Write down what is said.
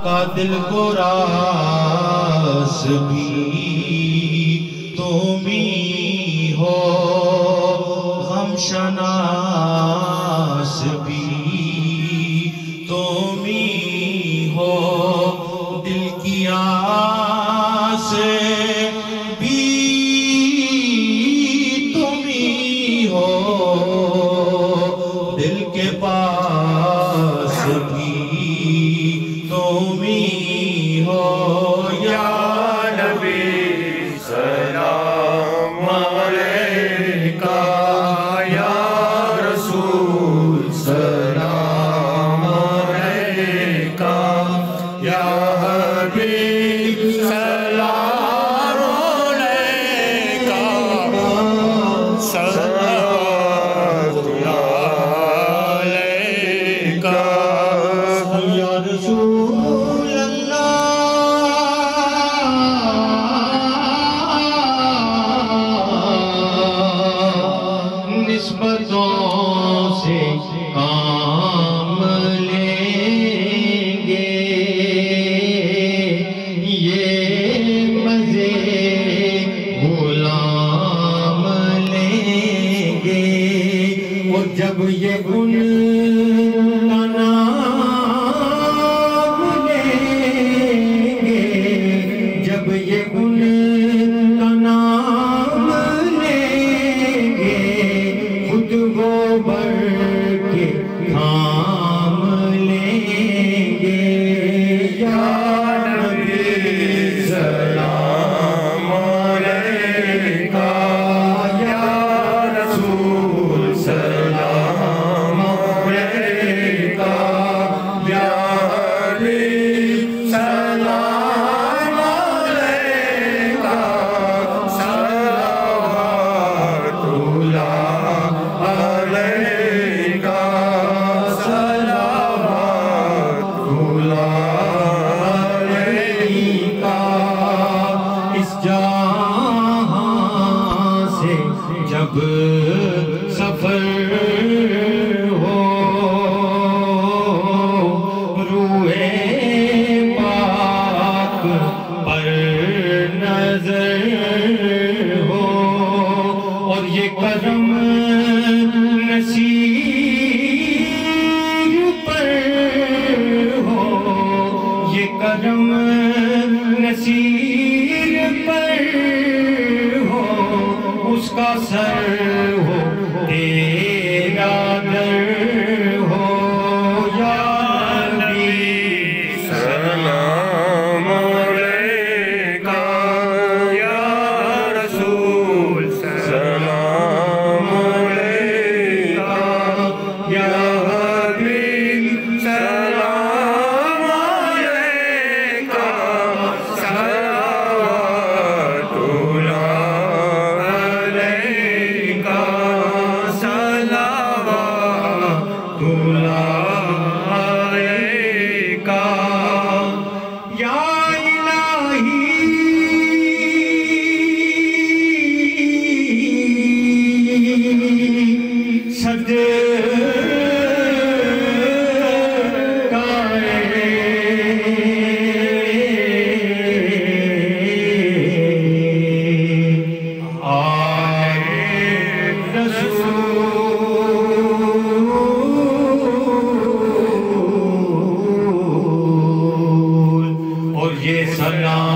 کا دل کو راز بھی تم ہی ہو، غم شناس بھی تم ہی ہو، دل کی آس بھی تم ہی ہو، دل کے پاس بھی تم ہی ہو، یا نبی سلام علیکہ، یا رسول سلام علیکہ، یا حبیب سلام علیکہ، صلوات اللہ علیکہ، یا رسول اللہ، نسبتوں سے کام لیں گے، یہ مزے غلام لیں گے، اور جب یہ ان کا نام لیں گے، جب یہ ان کا نام لیں گے، خود وہ بر کے تھام لیں گے، یا نبی سلام علیکہ، یا رسول سلام علیکہ، یا حبیب سلام علیکہ، صلوات اللہ علیکہ، صلوات اللہ علیکہ، اس جہاں سے جب سفر ہو، روح پاک پر نظر ہو، اور یہ کرم نصیر پر ہو، یہ کرم نصیر پر ہو، اس کا سر ہو تیرا در ہو، یا نبی سلام علیکہ، یا رسول سلام علیکہ، یا حبیب سلام علیکہ، صلوات اللہ علیکہ، صلوات اللہ علیکہ، یا الہی اور یہ سلام